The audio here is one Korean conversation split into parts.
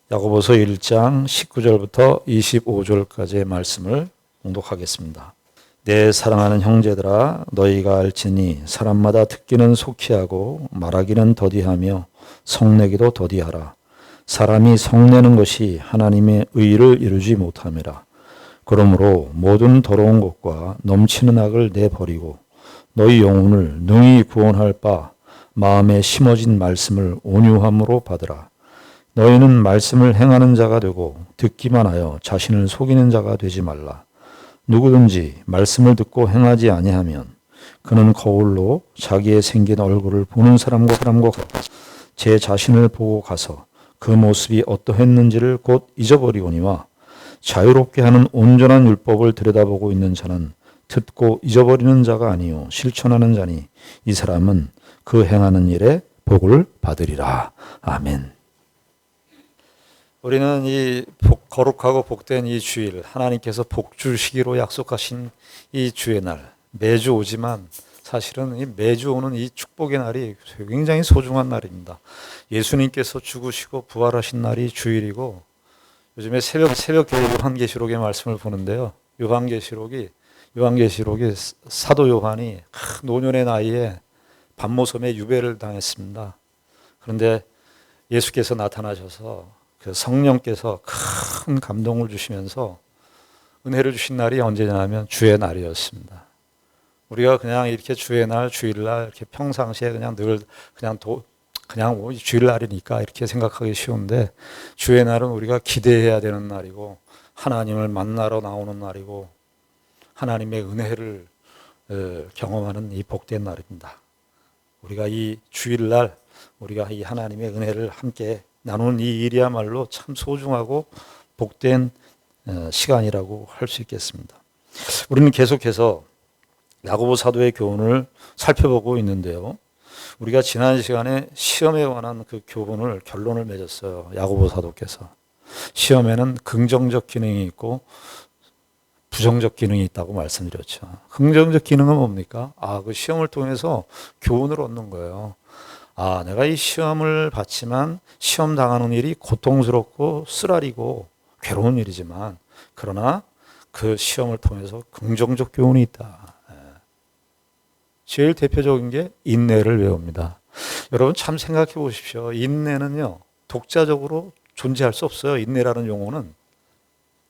야고보서 1장 19절부터 25절까지의 말씀을 봉독하겠습니다. 내 사랑하는 형제들아, 너희가 알지니 사람마다 듣기는 속히 하고 말하기는 더디하며 성내기도 더디하라. 사람이 성내는 것이 하나님의 의를 이루지 못함이라. 그러므로 모든 더러운 것과 넘치는 악을 내버리고 너희 영혼을 능히 구원할 바 마음에 심어진 말씀을 온유함으로 받으라. 너희는 말씀을 행하는 자가 되고 듣기만 하여 자신을 속이는 자가 되지 말라. 누구든지 말씀을 듣고 행하지 아니하면 그는 거울로 자기의 생긴 얼굴을 보는 사람과 제 자신을 보고 가서 그 모습이 어떠했는지를 곧 잊어버리거니와 자유롭게 하는 온전한 율법을 들여다보고 있는 자는 듣고 잊어버리는 자가 아니요 실천하는 자니 이 사람은 그 행하는 일에 복을 받으리라. 아멘. 우리는 이 거룩하고 복된 이 주일, 하나님께서 복 주시기로 약속하신 이 주의 날, 매주 오지만 사실은 이 매주 오는 이 축복의 날이 굉장히 소중한 날입니다. 예수님께서 죽으시고 부활하신 날이 주일이고, 요즘에 새벽 교회 요한계시록의 말씀을 보는데요. 요한계시록이 사도 요한이 노년의 나이에 밤모섬에 유배를 당했습니다. 그런데 예수께서 나타나셔서 그 성령께서 큰 감동을 주시면서 은혜를 주신 날이 언제냐면 주의 날이었습니다. 우리가 그냥 이렇게 주의 날, 주일날 이렇게 평상시에 그냥 늘 그냥 주일날이니까 이렇게 생각하기 쉬운데, 주의 날은 우리가 기대해야 되는 날이고 하나님을 만나러 나오는 날이고 하나님의 은혜를 경험하는 이 복된 날입니다. 우리가 이 주일날 우리가 이 하나님의 은혜를 함께 나누는 이 일이야말로 참 소중하고 복된 시간이라고 할 수 있겠습니다. 우리는 계속해서 야고보 사도의 교훈을 살펴보고 있는데요. 우리가 지난 시간에 시험에 관한 그 교훈을 결론을 맺었어요. 야고보 사도께서. 시험에는 긍정적 기능이 있고 부정적 기능이 있다고 말씀드렸죠. 긍정적 기능은 뭡니까? 그 시험을 통해서 교훈을 얻는 거예요. 내가 이 시험을 받지만 시험 당하는 일이 고통스럽고 쓰라리고 괴로운 일이지만 그러나 그 시험을 통해서 긍정적 교훈이 있다. 제일 대표적인 게 인내를 배웁니다. 여러분 참 생각해 보십시오. 인내는요, 독자적으로 존재할 수 없어요. 인내라는 용어는.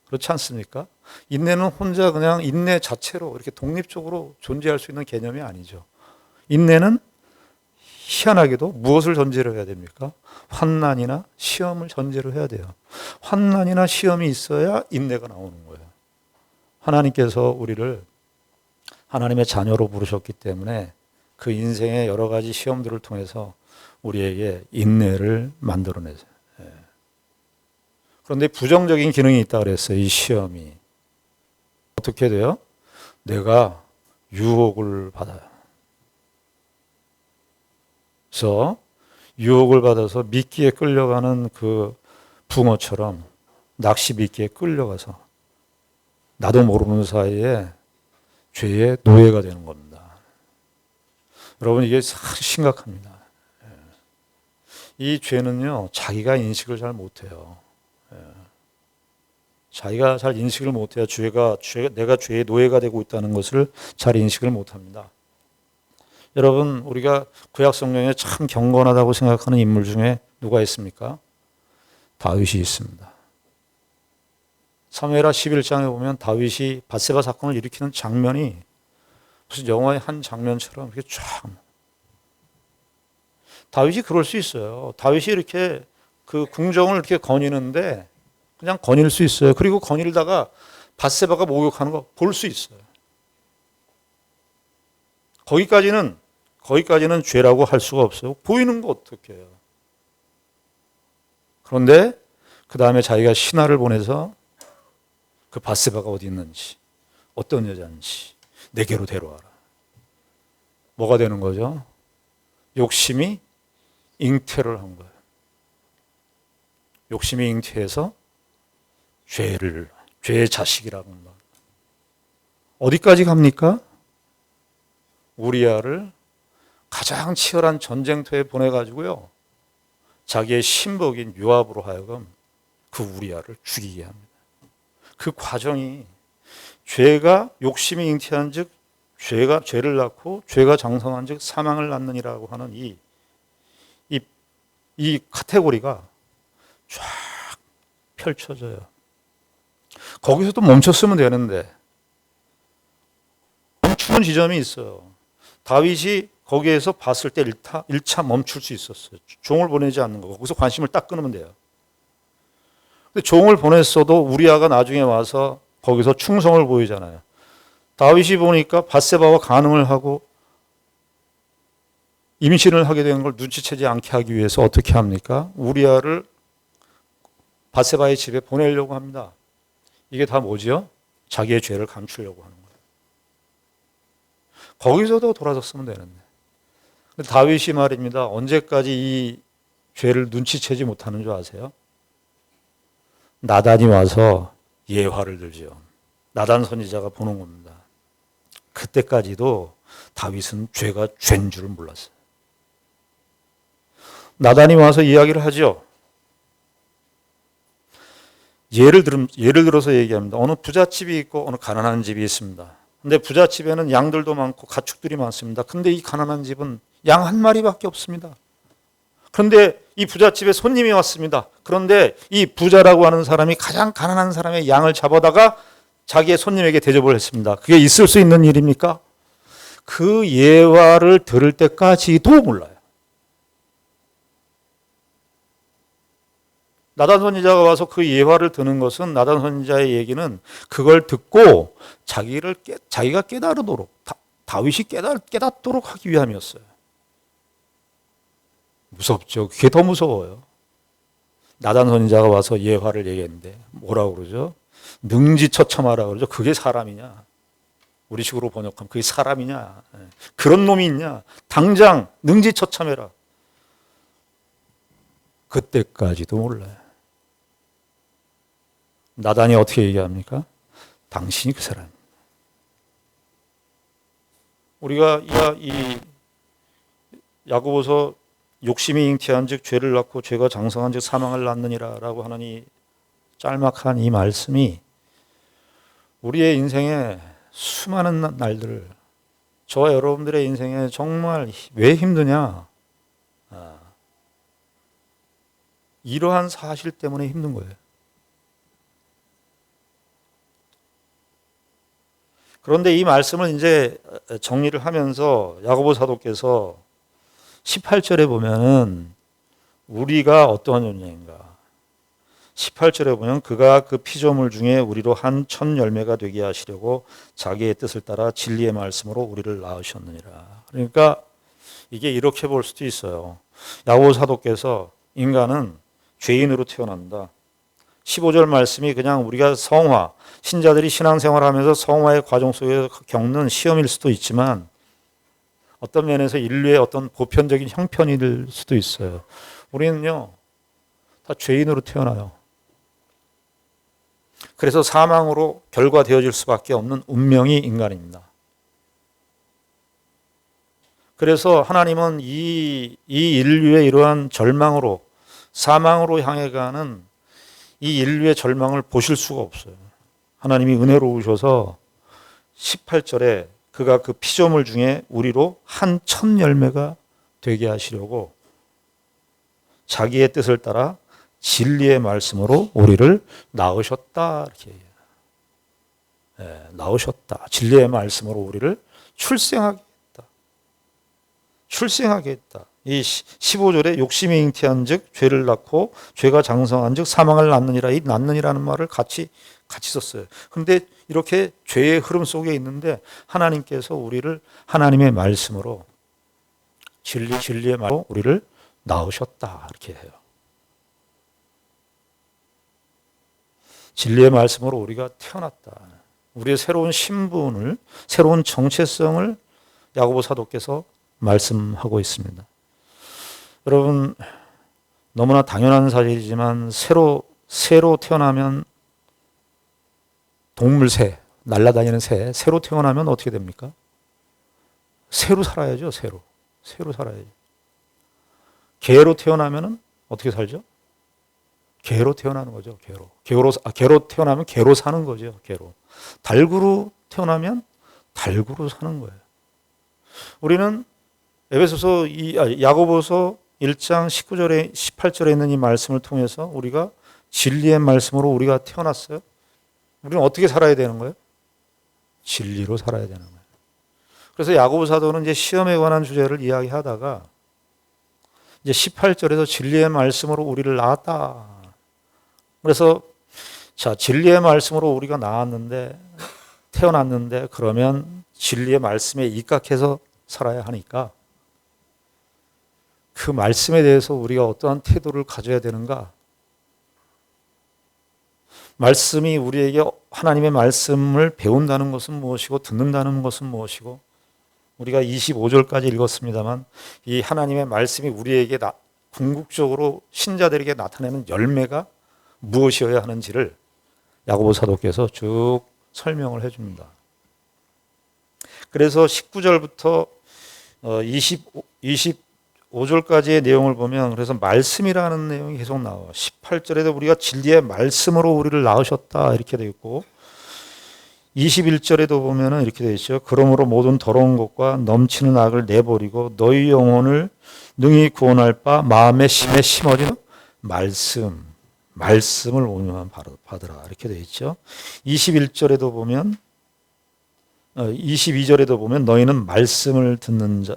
그렇지 않습니까? 인내는 혼자 그냥 인내 자체로 이렇게 독립적으로 존재할 수 있는 개념이 아니죠. 인내는 희한하게도 무엇을 전제로 해야 됩니까? 환난이나 시험을 전제로 해야 돼요. 환난이나 시험이 있어야 인내가 나오는 거예요. 하나님께서 우리를 하나님의 자녀로 부르셨기 때문에 그 인생의 여러 가지 시험들을 통해서 우리에게 인내를 만들어내세요. 그런데 부정적인 기능이 있다고 그랬어요. 이 시험이. 어떻게 돼요? 내가 유혹을 받아요. 그래서 유혹을 받아서 미끼에 끌려가는 그 붕어처럼 낚시 미끼에 끌려가서 나도 모르는 사이에 죄의 노예가 되는 겁니다. 여러분 이게 심각합니다. 이 죄는요, 자기가 인식을 잘 못해요. 자기가 잘 인식을 못해요. 내가 죄의 노예가 되고 있다는 것을 잘 인식을 못합니다. 여러분 우리가 구약 성경에 참 경건하다고 생각하는 인물 중에 누가 있습니까? 다윗이 있습니다. 사무엘하 11장에 보면 다윗이 밧세바 사건을 일으키는 장면이 무슨 영화의 한 장면처럼 이렇게 쫙. 다윗이 그럴 수 있어요. 다윗이 이렇게 그 궁정을 이렇게 거니는데 그냥 거닐 수 있어요. 그리고 거닐다가 밧세바가 목욕하는 거 볼 수 있어요. 거기까지는 죄라고 할 수가 없어요. 보이는 거 어떻게 해요? 그런데 그 다음에 자기가 신하를 보내서 그 밧세바가 어디 있는지, 어떤 여자인지 내게로 데려와라. 뭐가 되는 거죠? 욕심이 잉태를 한 거예요. 욕심이 잉태해서 죄의 자식이라고 합니다. 어디까지 갑니까? 우리아를 가장 치열한 전쟁터에 보내가지고요, 자기의 신복인 요압으로 하여금 그 우리아를 죽이게 합니다. 그 과정이 죄가 욕심이 잉태한즉 죄를 낳고 죄가 장성한즉 사망을 낳느니라고 하는 이 카테고리가 쫙 펼쳐져요. 거기서도 멈췄으면 되는데 멈추는 지점이 있어요. 다윗이 거기에서 봤을 때 1차 멈출 수 있었어요. 종을 보내지 않는 거. 거기서 관심을 딱 끊으면 돼요. 근데 종을 보냈어도 우리아가 나중에 와서 거기서 충성을 보이잖아요. 다윗이 보니까 밧세바와 간음을 하고 임신을 하게 된 걸 눈치채지 않게 하기 위해서 어떻게 합니까? 우리아를 밧세바의 집에 보내려고 합니다. 이게 다 뭐지요? 자기의 죄를 감추려고 하는 거예요. 거기서도 돌아섰으면 되는데. 다윗이 말입니다. 언제까지 이 죄를 눈치채지 못하는 줄 아세요? 나단이 와서 예화를 들지요. 나단 선지자가 보는 겁니다. 그때까지도 다윗은 죄가 죄인 줄을 몰랐어요. 나단이 와서 이야기를 하죠. 예를 들어서 얘기합니다. 어느 부잣집이 있고 어느 가난한 집이 있습니다. 근데 부잣집에는 양들도 많고 가축들이 많습니다. 근데 이 가난한 집은 양 한 마리밖에 없습니다. 그런데 이 부잣집에 손님이 왔습니다. 그런데 이 부자라고 하는 사람이 가장 가난한 사람의 양을 잡아다가 자기의 손님에게 대접을 했습니다. 그게 있을 수 있는 일입니까? 그 예화를 들을 때까지도 몰라요. 나단 선지자가 와서 그 예화를 듣는 것은 나단 선지자의 얘기는 그걸 듣고 자기가 깨달도록 다윗이 깨닫도록 하기 위함이었어요. 무섭죠. 그게 더 무서워요. 나단 선지자가 와서 예화를 얘기했는데 뭐라고 그러죠? 능지처참하라고 그러죠. 그게 사람이냐? 우리 식으로 번역하면 그게 사람이냐? 그런 놈이 있냐? 당장 능지처참해라. 그때까지도 몰라요. 나단이 어떻게 얘기합니까? 당신이 그 사람. 우리가 이 야고보서 욕심이 잉태한즉 죄를 낳고 죄가 장성한즉 사망을 낳느니라라고 하는 이 짤막한 이 말씀이 우리의 인생에 수많은 날들을 저와 여러분들의 인생에 정말 왜 힘드냐? 이러한 사실 때문에 힘든 거예요. 그런데 이 말씀을 이제 정리를 하면서 야고보 사도께서 18절에 보면은 우리가 어떠한 존재인가? 18절에 보면 그가 그 피조물 중에 우리로 한 첫 열매가 되게 하시려고 자기의 뜻을 따라 진리의 말씀으로 우리를 낳으셨느니라. 그러니까 이게 이렇게 볼 수도 있어요. 야고보 사도께서 인간은 죄인으로 태어난다. 15절 말씀이 그냥 우리가 신자들이 신앙생활하면서 성화의 과정 속에서 겪는 시험일 수도 있지만 어떤 면에서 인류의 어떤 보편적인 형편이 될 수도 있어요. 우리는요, 다 죄인으로 태어나요. 그래서 사망으로 결과되어질 수밖에 없는 운명이 인간입니다. 그래서 하나님은 이 인류의 이러한 절망으로 사망으로 향해 가는 이 인류의 절망을 보실 수가 없어요. 하나님이 은혜로우셔서 18절에 그가 그 피조물 중에 우리로 한 첫 열매가 되게 하시려고 자기의 뜻을 따라 진리의 말씀으로 우리를 낳으셨다. 이렇게 낳으셨다. 진리의 말씀으로 우리를 출생하게 했다. 출생하게 했다. 이 15절에 욕심이 잉태한즉 죄를 낳고 죄가 장성한즉 사망을 낳느니라. 이 낳느니라는 말을 같이 썼어요. 그런데 이렇게 죄의 흐름 속에 있는데 하나님께서 우리를 하나님의 말씀으로 진리의 말로 우리를 낳으셨다. 이렇게 해요. 진리의 말씀으로 우리가 태어났다. 우리의 새로운 신분을, 새로운 정체성을 야고보 사도께서 말씀하고 있습니다. 여러분, 너무나 당연한 사실이지만 새로 태어나면 동물새, 날아다니는 새로 태어나면 어떻게 됩니까? 새로 살아야죠. 새로 살아야죠. 개로 태어나면 어떻게 살죠? 개로 태어나는 거죠. 개로 태어나면 개로 사는 거죠. 개로. 닭으로 태어나면 닭으로 사는 거예요. 우리는 야고보서 1장 19절에 18절에 있는 이 말씀을 통해서 우리가 진리의 말씀으로 우리가 태어났어요. 우리는 어떻게 살아야 되는 거예요? 진리로 살아야 되는 거예요. 그래서 야고보 사도는 이제 시험에 관한 주제를 이야기하다가 이제 18절에서 진리의 말씀으로 우리를 낳았다. 그래서 자, 진리의 말씀으로 우리가 태어났는데 그러면 진리의 말씀에 입각해서 살아야 하니까 그 말씀에 대해서 우리가 어떠한 태도를 가져야 되는가? 말씀이 우리에게 하나님의 말씀을 배운다는 것은 무엇이고 듣는다는 것은 무엇이고 우리가 25절까지 읽었습니다만 이 하나님의 말씀이 우리에게 궁극적으로 신자들에게 나타내는 열매가 무엇이어야 하는지를 야고보 사도께서 쭉 설명을 해줍니다. 그래서 19절부터 25절까지의 내용을 보면 그래서 말씀이라는 내용이 계속 나와요. 18절에도 우리가 진리의 말씀으로 우리를 낳으셨다 이렇게 되어 있고 21절에도 보면은 이렇게 되어 있죠. 그러므로 모든 더러운 것과 넘치는 악을 내버리고 너희 영혼을 능히 구원할 바 마음의 심에 심어진 말씀을 온유한 받으라 이렇게 되어 있죠. 22절에도 보면 너희는 말씀을 듣는 자,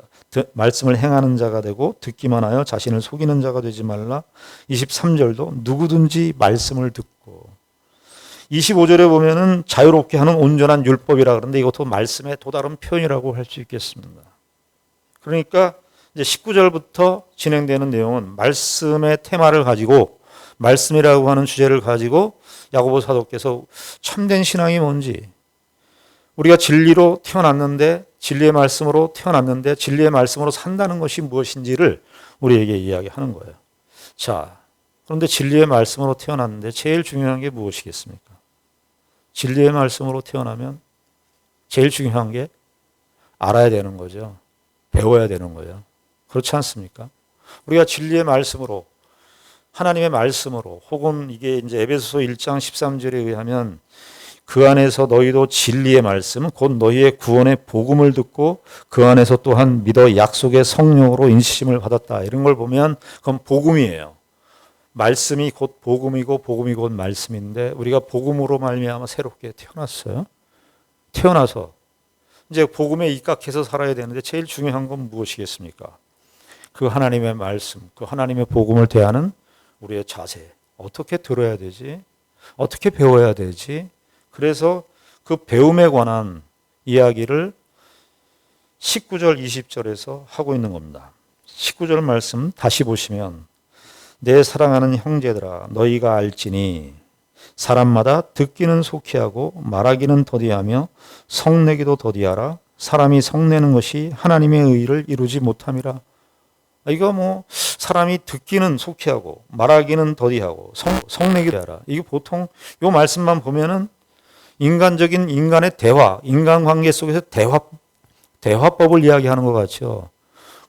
말씀을 행하는 자가 되고 듣기만 하여 자신을 속이는 자가 되지 말라. 23절도 누구든지 말씀을 듣고 25절에 보면은 자유롭게 하는 온전한 율법이라 그러는데 이것도 말씀의 또 다른 표현이라고 할 수 있겠습니다. 그러니까 이제 19절부터 진행되는 내용은 말씀의 테마를 가지고 말씀이라고 하는 주제를 가지고 야고보 사도께서 참된 신앙이 뭔지 우리가 진리로 태어났는데 진리의 말씀으로 태어났는데 진리의 말씀으로 산다는 것이 무엇인지를 우리에게 이야기하는 거예요. 자, 그런데 진리의 말씀으로 태어났는데 제일 중요한 게 무엇이겠습니까? 진리의 말씀으로 태어나면 제일 중요한 게 알아야 되는 거죠. 배워야 되는 거예요. 그렇지 않습니까? 우리가 진리의 말씀으로 하나님의 말씀으로 혹은 이게 이제 에베소서 1장 13절에 의하면 그 안에서 너희도 진리의 말씀 곧 너희의 구원의 복음을 듣고 그 안에서 또한 믿어 약속의 성령으로 인치심을 받았다. 이런 걸 보면 그건 복음이에요. 말씀이 곧 복음이고 복음이 곧 말씀인데 우리가 복음으로 말미암아 새롭게 태어났어요. 태어나서 이제 복음에 입각해서 살아야 되는데 제일 중요한 건 무엇이겠습니까? 그 하나님의 말씀, 그 하나님의 복음을 대하는 우리의 자세. 어떻게 들어야 되지? 어떻게 배워야 되지? 그래서 그 배움에 관한 이야기를 19절, 20절에서 하고 있는 겁니다. 19절 말씀 다시 보시면 내 사랑하는 형제들아 너희가 알지니 사람마다 듣기는 속히하고 말하기는 더디하며 성내기도 더디하라. 사람이 성내는 것이 하나님의 의를 이루지 못함이라. 이거 사람이 듣기는 속히하고 말하기는 더디하고 성내기도 하라. 이게 보통 요 말씀만 보면은 인간적인 인간의 대화, 인간관계 속에서 대화법을 이야기하는 것 같죠.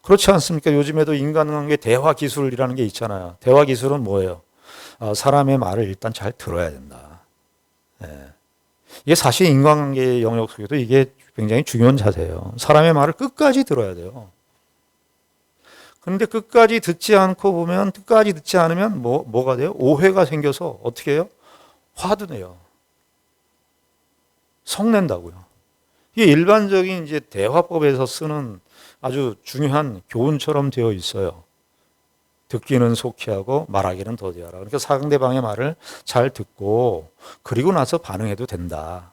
그렇지 않습니까? 요즘에도 인간관계 대화 기술이라는 게 있잖아요. 대화 기술은 뭐예요? 사람의 말을 일단 잘 들어야 된다. 이게 사실 인간관계 영역 속에도 이게 굉장히 중요한 자세예요. 사람의 말을 끝까지 들어야 돼요. 그런데 끝까지 듣지 않으면 뭐가 돼요? 오해가 생겨서 어떻게 해요? 화도 내요. 성낸다고요. 이게 일반적인 이제 대화법에서 쓰는 아주 중요한 교훈처럼 되어 있어요. 듣기는 속히하고 말하기는 더디하라. 그러니까 상대방의 말을 잘 듣고 그리고 나서 반응해도 된다.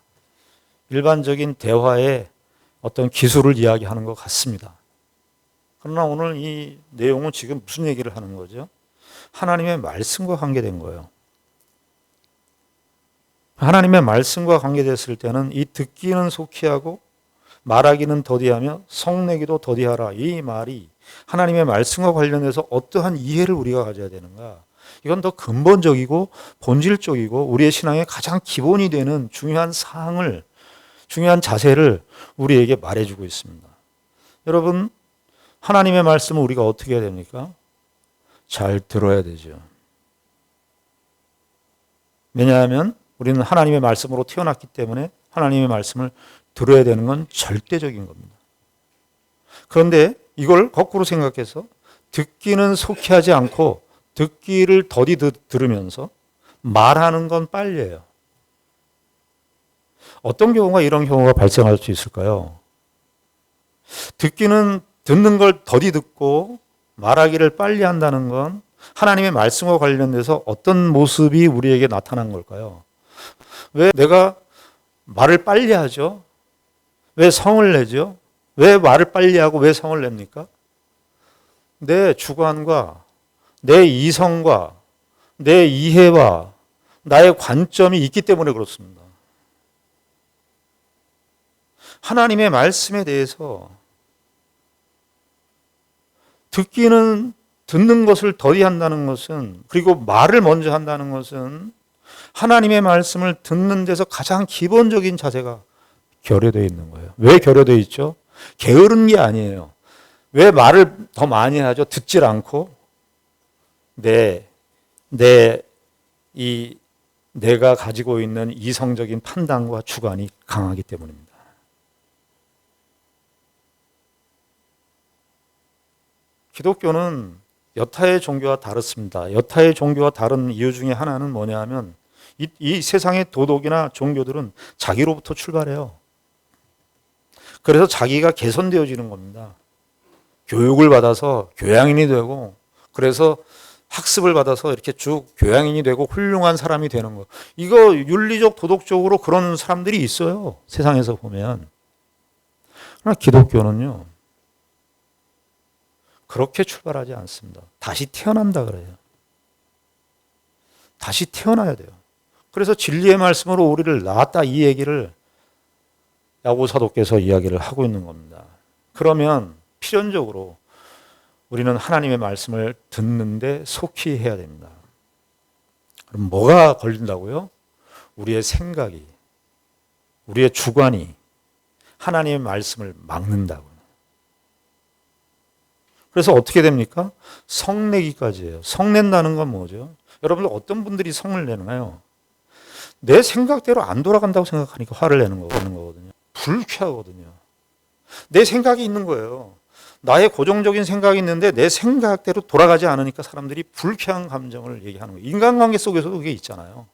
일반적인 대화의 어떤 기술을 이야기하는 것 같습니다. 그러나 오늘 이 내용은 지금 무슨 얘기를 하는 거죠? 하나님의 말씀과 관계된 거예요. 하나님의 말씀과 관계됐을 때는 이 듣기는 속히하고 말하기는 더디하며 성내기도 더디하라. 이 말이 하나님의 말씀과 관련해서 어떠한 이해를 우리가 가져야 되는가? 이건 더 근본적이고 본질적이고 우리의 신앙의 가장 기본이 되는 중요한 사항을, 중요한 자세를 우리에게 말해주고 있습니다. 여러분, 하나님의 말씀을 우리가 어떻게 해야 됩니까? 잘 들어야 되죠. 왜냐하면 우리는 하나님의 말씀으로 태어났기 때문에 하나님의 말씀을 들어야 되는 건 절대적인 겁니다. 그런데 이걸 거꾸로 생각해서 듣기는 속히 하지 않고 듣기를 더디 들으면서 말하는 건 빨리 해요. 어떤 경우가 이런 경우가 발생할 수 있을까요? 듣는 걸 더디 듣고 말하기를 빨리 한다는 건 하나님의 말씀과 관련돼서 어떤 모습이 우리에게 나타난 걸까요? 왜 내가 말을 빨리 하죠? 왜 성을 내죠? 왜 말을 빨리 하고 왜 성을 냅니까? 내 주관과 내 이성과 내 이해와 나의 관점이 있기 때문에 그렇습니다. 하나님의 말씀에 대해서 듣는 것을 더디 한다는 것은, 그리고 말을 먼저 한다는 것은 하나님의 말씀을 듣는 데서 가장 기본적인 자세가 결여되어 있는 거예요. 왜 결여되어 있죠? 게으른 게 아니에요. 왜 말을 더 많이 하죠? 듣질 않고 내가 가지고 있는 이성적인 판단과 주관이 강하기 때문입니다. 기독교는 여타의 종교와 다릅니다. 여타의 종교와 다른 이유 중에 하나는 뭐냐 하면 이 세상의 도덕이나 종교들은 자기로부터 출발해요. 그래서 자기가 개선되어지는 겁니다. 교육을 받아서 교양인이 되고, 그래서 학습을 받아서 이렇게 쭉 교양인이 되고 훌륭한 사람이 되는 거. 이거 윤리적 도덕적으로 그런 사람들이 있어요. 세상에서 보면. 그러나 기독교는요, 그렇게 출발하지 않습니다. 다시 태어난다 그래요. 다시 태어나야 돼요. 그래서 진리의 말씀으로 우리를 낳았다, 이 얘기를 야고보 사도께서 이야기를 하고 있는 겁니다. 그러면 필연적으로 우리는 하나님의 말씀을 듣는데 속히 해야 됩니다. 그럼 뭐가 걸린다고요? 우리의 생각이, 우리의 주관이 하나님의 말씀을 막는다고요. 그래서 어떻게 됩니까? 성내기까지 해요. 성낸다는 건 뭐죠? 여러분들 어떤 분들이 성을 내나요? 내 생각대로 안 돌아간다고 생각하니까 화를 내는 거거든요. 불쾌하거든요. 내 생각이 있는 거예요. 나의 고정적인 생각이 있는데 내 생각대로 돌아가지 않으니까 사람들이 불쾌한 감정을 얘기하는 거예요. 인간관계 속에서도 그게 있잖아요.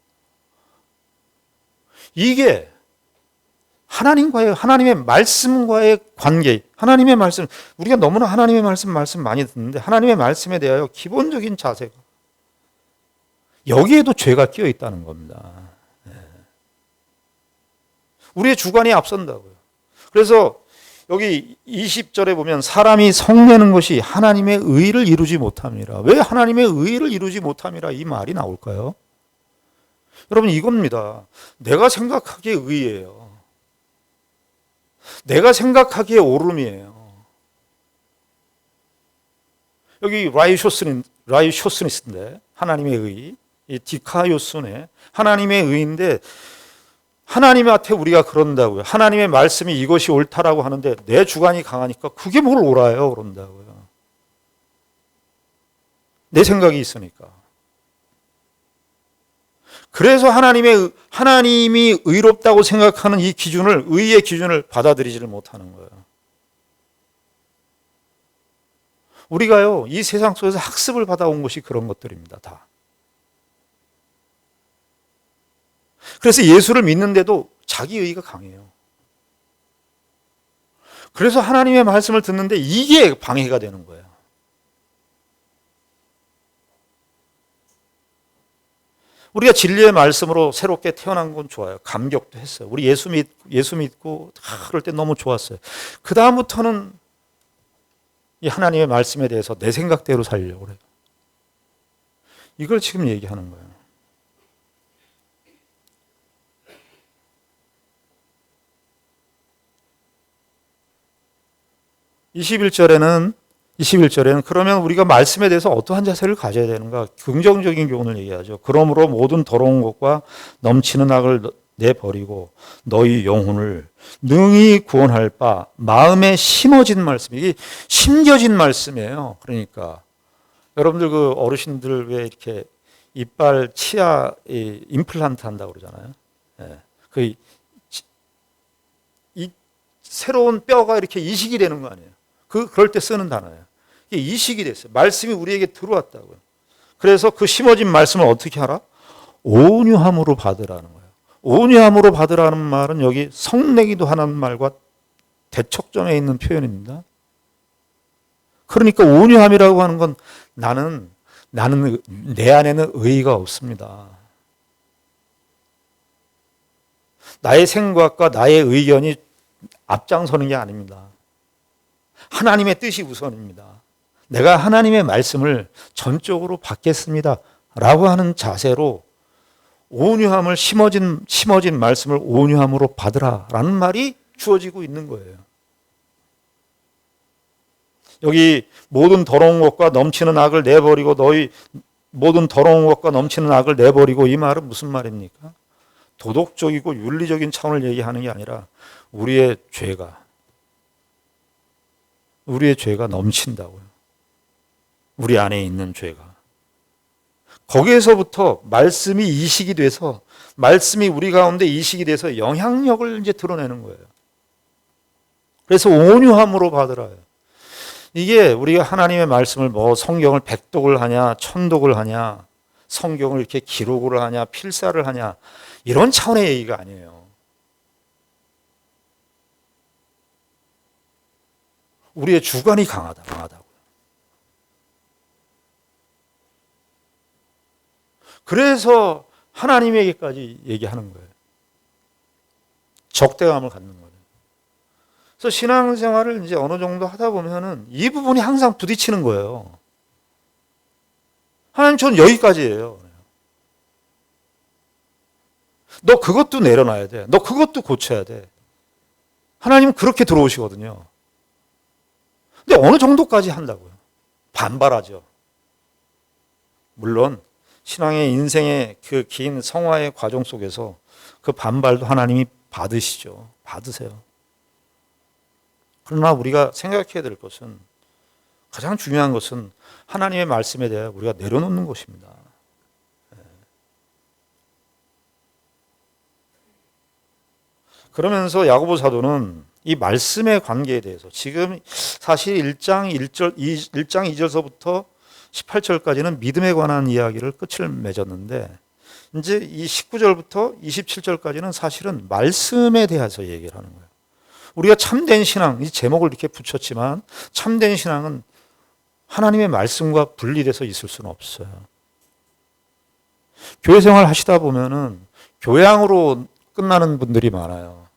이게 하나님의 말씀과의 관계, 하나님의 말씀, 우리가 너무나 하나님의 말씀 많이 듣는데 하나님의 말씀에 대하여 기본적인 자세가, 여기에도 죄가 끼어 있다는 겁니다. 우리의 주관이 앞선다고요. 그래서 여기 20절에 보면 사람이 성내는 것이 하나님의 의를 이루지 못함이라. 왜 하나님의 의를 이루지 못함이라 이 말이 나올까요? 여러분, 이겁니다. 내가 생각하기에 의예요. 내가 생각하기에 옳음이에요. 여기 라이쇼스니스인데 하나님의 의, 이 디카요스네 하나님의 의인데, 하나님한테 우리가 그런다고요. 하나님의 말씀이 이것이 옳다라고 하는데 내 주관이 강하니까 그게 뭘 옳아요 그런다고요. 내 생각이 있으니까. 그래서 하나님이 의롭다고 생각하는 이 기준을, 의의 기준을 받아들이지를 못하는 거예요. 우리가요, 이 세상 속에서 학습을 받아온 것이 그런 것들입니다, 다. 그래서 예수를 믿는데도 자기 의가 강해요. 그래서 하나님의 말씀을 듣는데 이게 방해가 되는 거예요. 우리가 진리의 말씀으로 새롭게 태어난 건 좋아요. 감격도 했어요. 우리 예수 믿고 그럴 때 너무 좋았어요. 그 다음부터는 이 하나님의 말씀에 대해서 내 생각대로 살려고 그래요. 이걸 지금 얘기하는 거예요. (21절에는) 그러면 우리가 말씀에 대해서 어떠한 자세를 가져야 되는가? 긍정적인 교훈을 얘기하죠. 그러므로 모든 더러운 것과 넘치는 악을 내버리고 너희 영혼을 능히 구원할 바 마음에 심어진 말씀, 이게 심겨진 말씀이에요. 그러니까 여러분들 그 어르신들 왜 이렇게 이빨 치아 임플란트 한다고 그러잖아요. 예. 이 새로운 뼈가 이렇게 이식이 되는 거 아니에요. 그럴 때 쓰는 단어예요. 이게 이식이 됐어요. 말씀이 우리에게 들어왔다고요. 그래서 그 심어진 말씀을 어떻게 하라? 온유함으로 받으라는 거예요. 온유함으로 받으라는 말은 여기 성내기도 하는 말과 대척점에 있는 표현입니다. 그러니까 온유함이라고 하는 건 나는 내 안에는 의의가 없습니다. 나의 생각과 나의 의견이 앞장서는 게 아닙니다. 하나님의 뜻이 우선입니다. 내가 하나님의 말씀을 전적으로 받겠습니다. 라고 하는 자세로 온유함을 심어진 말씀을 온유함으로 받으라 라는 말이 주어지고 있는 거예요. 여기 모든 더러운 것과 넘치는 악을 내버리고 너희 모든 더러운 것과 넘치는 악을 내버리고 이 말은 무슨 말입니까? 도덕적이고 윤리적인 차원을 얘기하는 게 아니라 우리의 죄가 넘친다고요. 우리 안에 있는 죄가. 거기에서부터 말씀이 이식이 돼서 말씀이 우리 가운데 이식이 돼서 영향력을 이제 드러내는 거예요. 그래서 온유함으로 받으라요. 이게 우리가 하나님의 말씀을 뭐 성경을 백독을 하냐, 천독을 하냐, 성경을 이렇게 기록을 하냐, 필사를 하냐 이런 차원의 얘기가 아니에요. 우리의 주관이 강하다고요. 그래서 하나님에게까지 얘기하는 거예요. 적대감을 갖는 거예요. 그래서 신앙생활을 이제 어느 정도 하다 보면은 이 부분이 항상 부딪히는 거예요. 하나님, 전 여기까지예요. 너 그것도 내려놔야 돼. 너 그것도 고쳐야 돼. 하나님은 그렇게 들어오시거든요. 근데 어느 정도까지 한다고요? 반발하죠. 물론 신앙의 인생의 그 긴 성화의 과정 속에서 그 반발도 하나님이 받으시죠. 받으세요. 그러나 우리가 생각해야 될 것은, 가장 중요한 것은 하나님의 말씀에 대해 우리가 내려놓는 것입니다. 그러면서 야고보 사도는 이 말씀의 관계에 대해서 지금 사실 1장 2절서부터 18절까지는 믿음에 관한 이야기를 끝을 맺었는데, 이제 이 19절부터 27절까지는 사실은 말씀에 대해서 얘기를 하는 거예요. 우리가 참된 신앙, 이 제목을 이렇게 붙였지만 참된 신앙은 하나님의 말씀과 분리돼서 있을 수는 없어요. 교회 생활 하시다 보면은 교양으로 끝나는 분들이 많아요.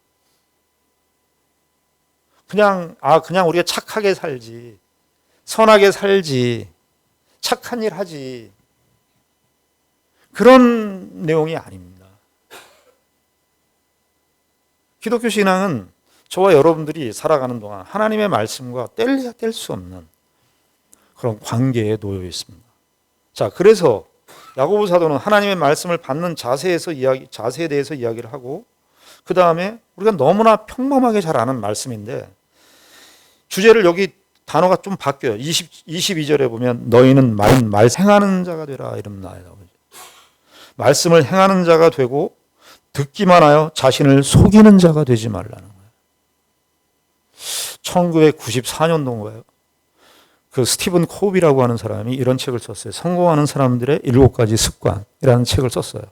그냥 우리가 착하게 살지, 선하게 살지, 착한 일 하지, 그런 내용이 아닙니다. 기독교 신앙은 저와 여러분들이 살아가는 동안 하나님의 말씀과 뗄래야 뗄 수 없는 그런 관계에 놓여 있습니다. 자, 그래서 야고보 사도는 하나님의 말씀을 받는 자세에 대해서 이야기를 하고, 그 다음에 우리가 너무나 평범하게 잘 아는 말씀인데, 주제를 여기 단어가 좀 바뀌어요. 22절에 보면 너희는 말 행하는 자가 되라 이런 나와요. 말씀을 행하는 자가 되고 듣기만 하여 자신을 속이는 자가 되지 말라는 거예요. 1994년도인가요? 그 스티븐 코비라고 하는 사람이 이런 책을 썼어요. 성공하는 사람들의 7가지 습관이라는 책을 썼어요.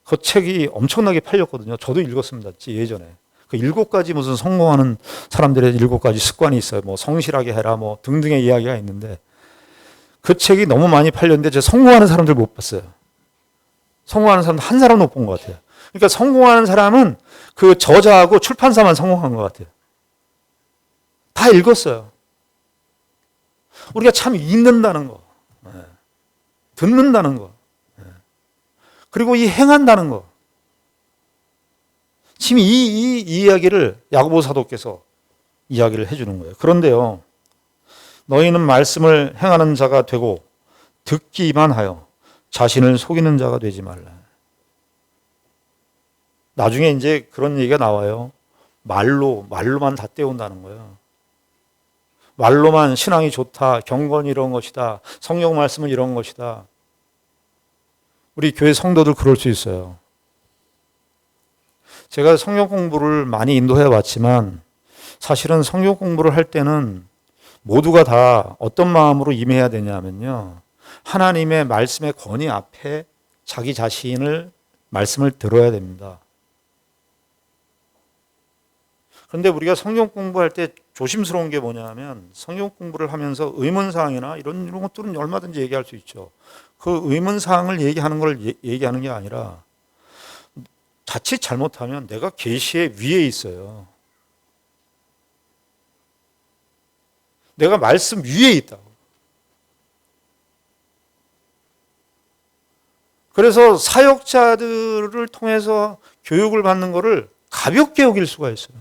그 책이 엄청나게 팔렸거든요. 저도 읽었습니다. 예전에. 그 7가지 무슨 성공하는 사람들의 7가지 습관이 있어요. 뭐 성실하게 해라 뭐 등등의 이야기가 있는데, 그 책이 너무 많이 팔렸는데 제가 성공하는 사람들 못 봤어요. 성공하는 사람 한 사람도 못 본 것 같아요. 그러니까 성공하는 사람은 그 저자하고 출판사만 성공한 것 같아요. 다 읽었어요. 우리가 참 읽는다는 거, 듣는다는 거, 그리고 이 행한다는 거, 지금 이 이야기를 야고보 사도께서 이야기를 해주는 거예요. 그런데요, 너희는 말씀을 행하는 자가 되고 듣기만 하여 자신을 속이는 자가 되지 말라. 나중에 이제 그런 얘기가 나와요. 말로만 다 때운다는 거예요. 말로만 신앙이 좋다, 경건이 이런 것이다, 성경 말씀은 이런 것이다. 우리 교회 성도들 그럴 수 있어요. 제가 성경 공부를 많이 인도해 왔지만 사실은 성경 공부를 할 때는 모두가 다 어떤 마음으로 임해야 되냐면요. 하나님의 말씀의 권위 앞에 자기 자신을 말씀을 들어야 됩니다. 그런데 우리가 성경 공부할 때 조심스러운 게 뭐냐면 성경 공부를 하면서 의문사항이나 이런 것들은 얼마든지 얘기할 수 있죠. 그 의문사항을 얘기하는 걸 얘기하는 게 아니라 자칫 잘못하면 내가 계시의 위에 있어요. 내가 말씀 위에 있다고. 그래서 사역자들을 통해서 교육을 받는 것을 가볍게 여길 수가 있어요.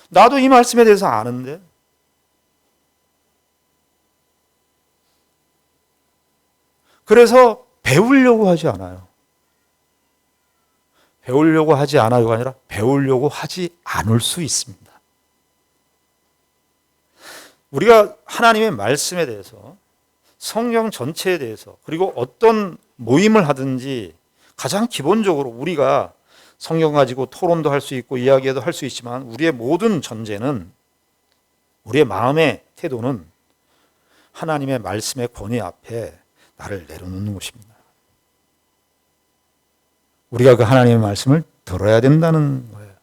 나도 이 말씀에 대해서 아는데 그래서 배우려고 하지 않아요. 배우려고 하지 않아요가 아니라 배우려고 하지 않을 수 있습니다. 우리가 하나님의 말씀에 대해서 성경 전체에 대해서 그리고 어떤 모임을 하든지 가장 기본적으로 우리가 성경 가지고 토론도 할 수 있고 이야기도 할 수 있지만 우리의 모든 전제는 우리의 마음의 태도는 하나님의 말씀의 권위 앞에 나를 내려놓는 것입니다. 우리가 그 하나님의 말씀을 들어야 된다는 거예요.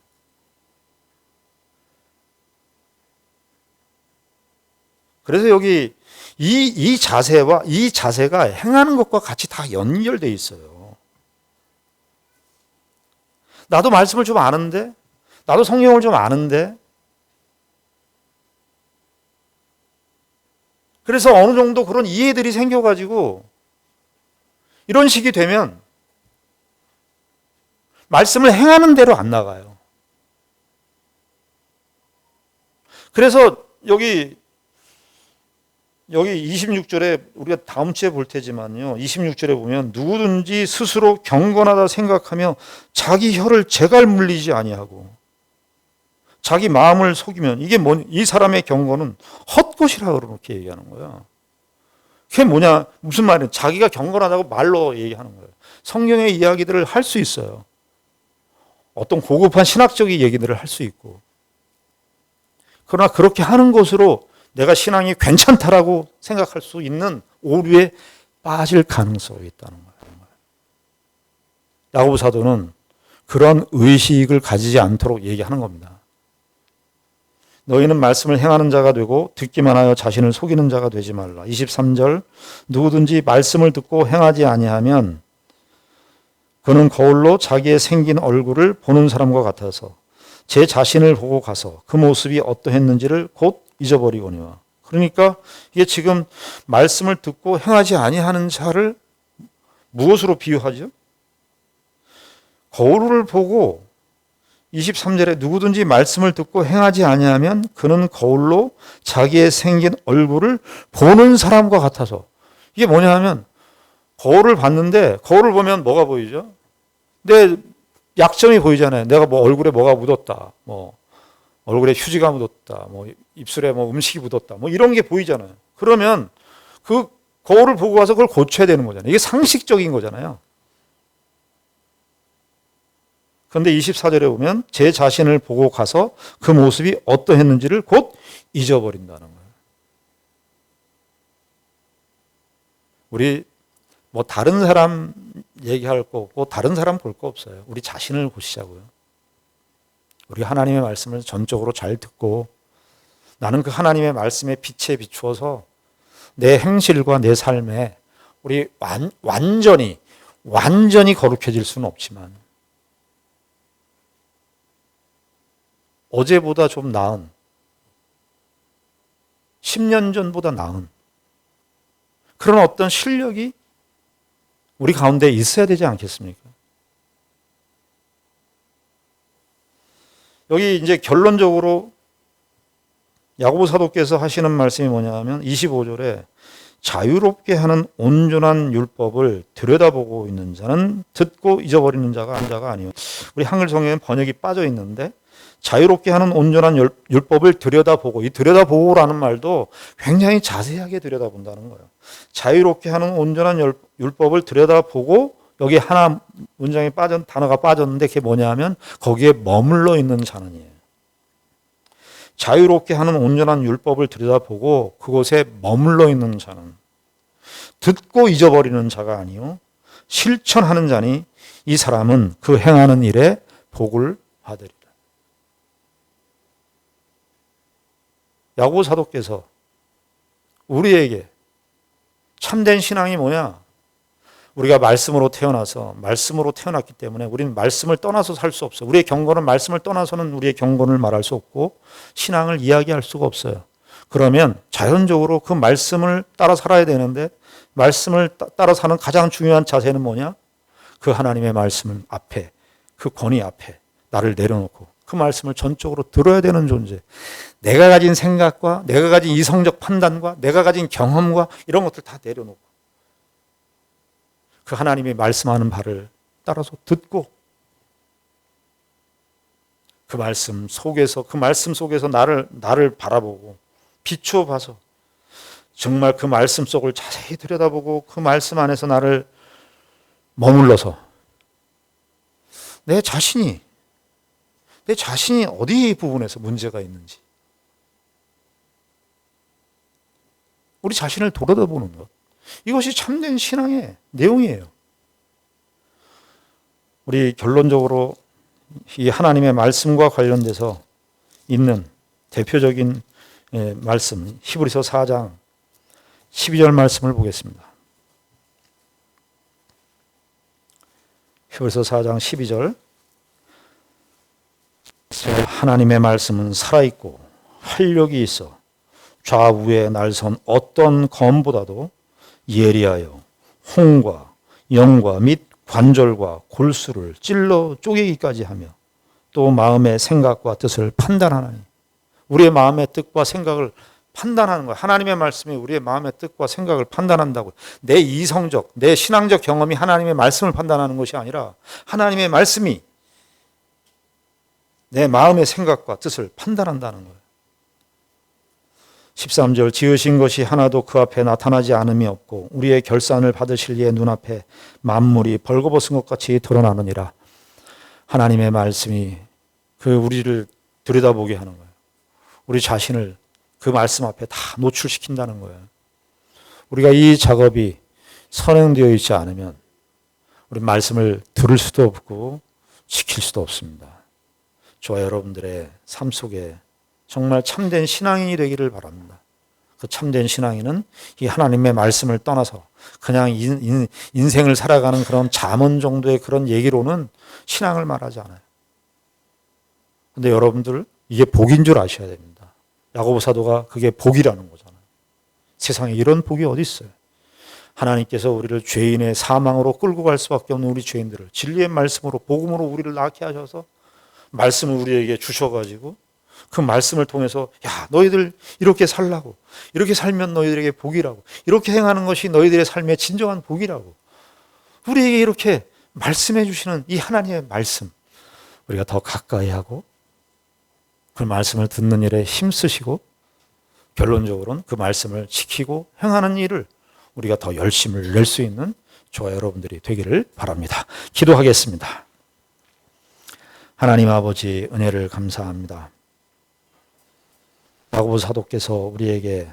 그래서 여기 이 자세와 이 자세가 행하는 것과 같이 다 연결되어 있어요. 나도 말씀을 좀 아는데, 나도 성경을 좀 아는데, 그래서 어느 정도 그런 이해들이 생겨가지고 이런 식이 되면 말씀을 행하는 대로 안 나가요. 그래서 여기 26절에 우리가 다음 주에 볼 테지만요. 26절에 보면 누구든지 스스로 경건하다 생각하며 자기 혀를 재갈 물리지 아니하고 자기 마음을 속이면 이게 이 사람의 경건은 헛것이라 그렇게 얘기하는 거야. 그게 뭐냐? 무슨 말이냐? 자기가 경건하다고 말로 얘기하는 거예요. 성경의 이야기들을 할 수 있어요. 어떤 고급한 신학적인 얘기들을 할 수 있고. 그러나 그렇게 하는 것으로 내가 신앙이 괜찮다라고 생각할 수 있는 오류에 빠질 가능성이 있다는 거예요. 야고보 사도는 그런 의식을 가지지 않도록 얘기하는 겁니다. 너희는 말씀을 행하는 자가 되고 듣기만 하여 자신을 속이는 자가 되지 말라. 23절 누구든지 말씀을 듣고 행하지 아니하면 그는 거울로 자기의 생긴 얼굴을 보는 사람과 같아서 제 자신을 보고 가서 그 모습이 어떠했는지를 곧 잊어버리거니와. 그러니까 이게 지금 말씀을 듣고 행하지 아니하는 자를 무엇으로 비유하죠? 거울을 보고 23절에 누구든지 말씀을 듣고 행하지 아니하면 그는 거울로 자기의 생긴 얼굴을 보는 사람과 같아서. 이게 뭐냐 하면 거울을 봤는데 거울을 보면 뭐가 보이죠? 내 약점이 보이잖아요. 내가 뭐 얼굴에 뭐가 묻었다. 뭐 얼굴에 휴지가 묻었다. 뭐 입술에 뭐 음식이 묻었다. 뭐 이런 게 보이잖아요. 그러면 그 거울을 보고 와서 그걸 고쳐야 되는 거잖아요. 이게 상식적인 거잖아요. 그런데 24절에 보면 제 자신을 보고 가서 그 모습이 어떠했는지를 곧 잊어버린다는 거예요. 우리 뭐 다른 사람 얘기할 거 없고 다른 사람 볼 거 없어요. 우리 자신을 보시자고요. 우리 하나님의 말씀을 전적으로 잘 듣고 나는 그 하나님의 말씀의 빛에 비추어서 내 행실과 내 삶에 우리 완전히 거룩해질 수는 없지만 어제보다 좀 나은 10년 전보다 나은 그런 어떤 실력이 우리 가운데 있어야 되지 않겠습니까? 여기 이제 결론적으로 야고보 사도께서 하시는 말씀이 뭐냐면 25절에 자유롭게 하는 온전한 율법을 들여다보고 있는 자는 듣고 잊어버리는 자가 아니요. 우리 한글 성경에 번역이 빠져 있는데 자유롭게 하는 온전한 율법을 들여다보고, 이 들여다보고라는 말도 굉장히 자세하게 들여다본다는 거예요. 자유롭게 하는 온전한 율법을 들여다보고, 여기 하나 문장에 단어가 빠졌는데 그게 뭐냐 하면 거기에 머물러 있는 자는이에요. 자유롭게 하는 온전한 율법을 들여다보고 그곳에 머물러 있는 자는, 듣고 잊어버리는 자가 아니요 실천하는 자니 이 사람은 그 행하는 일에 복을 받으리라. 야고보 사도께서 우리에게 참된 신앙이 뭐냐? 우리가 말씀으로 태어났기 때문에 우리는 말씀을 떠나서 살 수 없어요. 우리의 경건은 말씀을 떠나서는 우리의 경건을 말할 수 없고 신앙을 이야기할 수가 없어요. 그러면 자연적으로 그 말씀을 따라 살아야 되는데, 말씀을 따라 사는 가장 중요한 자세는 뭐냐? 그 하나님의 말씀 앞에, 그 권위 앞에 나를 내려놓고 그 말씀을 전적으로 들어야 되는 존재. 내가 가진 생각과 내가 가진 이성적 판단과 내가 가진 경험과 이런 것들 다 내려놓고 그 하나님이 말씀하는 바를 따라서 듣고 그 말씀 속에서 나를 바라보고 비추어 봐서 정말 그 말씀 속을 자세히 들여다보고 그 말씀 안에서 나를 머물러서 내 자신이 어디 부분에서 문제가 있는지 우리 자신을 돌아다보는 것, 이것이 참된 신앙의 내용이에요. 우리 결론적으로 이 하나님의 말씀과 관련돼서 있는 대표적인 말씀, 히브리서 4장 12절 말씀을 보겠습니다. 히브리서 4장 12절. 하나님의 말씀은 살아있고 활력이 있어 좌우에 날선 어떤 검보다도 예리하여 홍과 영과 및 관절과 골수를 찔러 쪼개기까지 하며 또 마음의 생각과 뜻을 판단하나니. 우리의 마음의 뜻과 생각을 판단하는 거예요. 하나님의 말씀이 우리의 마음의 뜻과 생각을 판단한다고. 내 이성적, 내 신앙적 경험이 하나님의 말씀을 판단하는 것이 아니라 하나님의 말씀이 내 마음의 생각과 뜻을 판단한다는 거예요. 13절. 지으신 것이 하나도 그 앞에 나타나지 않음이 없고 우리의 결산을 받으실 이의 눈앞에 만물이 벌거벗은 것 같이 드러나느니라. 하나님의 말씀이 우리를 들여다보게 하는 거예요. 우리 자신을 그 말씀 앞에 다 노출시킨다는 거예요. 우리가 이 작업이 선행되어 있지 않으면 우리 말씀을 들을 수도 없고 지킬 수도 없습니다. 저와 여러분들의 삶 속에 정말 참된 신앙인이 되기를 바랍니다. 그 참된 신앙인은 이 하나님의 말씀을 떠나서 그냥 인생을 살아가는 그런 잠언 정도의 그런 얘기로는 신앙을 말하지 않아요. 그런데 여러분들 이게 복인 줄 아셔야 됩니다. 야고보 사도가 그게 복이라는 거잖아요. 세상에 이런 복이 어디 있어요? 하나님께서 우리를 죄인의 사망으로 끌고 갈 수밖에 없는 우리 죄인들을 진리의 말씀으로, 복음으로 우리를 낳게 하셔서 말씀을 우리에게 주셔가지고 그 말씀을 통해서 야, 너희들 이렇게 살라고, 이렇게 살면 너희들에게 복이라고, 이렇게 행하는 것이 너희들의 삶의 진정한 복이라고 우리에게 이렇게 말씀해 주시는 이 하나님의 말씀, 우리가 더 가까이 하고 그 말씀을 듣는 일에 힘쓰시고 결론적으로는 그 말씀을 지키고 행하는 일을 우리가 더 열심을 낼 수 있는 저와 여러분들이 되기를 바랍니다. 기도하겠습니다. 하나님 아버지, 은혜를 감사합니다. 야고보 사도께서 우리에게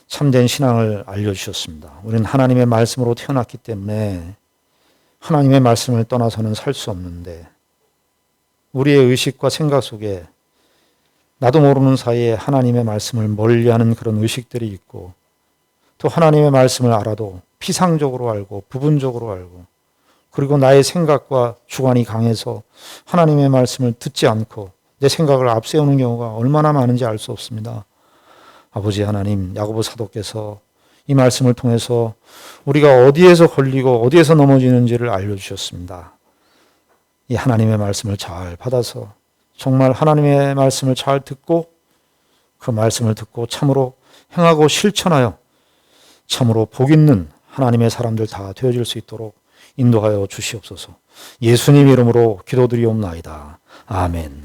참된 신앙을 알려주셨습니다. 우리는 하나님의 말씀으로 태어났기 때문에 하나님의 말씀을 떠나서는 살 수 없는데 우리의 의식과 생각 속에 나도 모르는 사이에 하나님의 말씀을 멀리하는 그런 의식들이 있고, 또 하나님의 말씀을 알아도 피상적으로 알고 부분적으로 알고, 그리고 나의 생각과 주관이 강해서 하나님의 말씀을 듣지 않고 내 생각을 앞세우는 경우가 얼마나 많은지 알 수 없습니다. 아버지 하나님, 야고보 사도께서 이 말씀을 통해서 우리가 어디에서 걸리고 어디에서 넘어지는지를 알려주셨습니다. 이 하나님의 말씀을 잘 받아서 정말 하나님의 말씀을 잘 듣고 그 말씀을 듣고 참으로 행하고 실천하여 참으로 복 있는 하나님의 사람들 다 되어질 수 있도록 인도하여 주시옵소서. 예수님 이름으로 기도드리옵나이다. 아멘.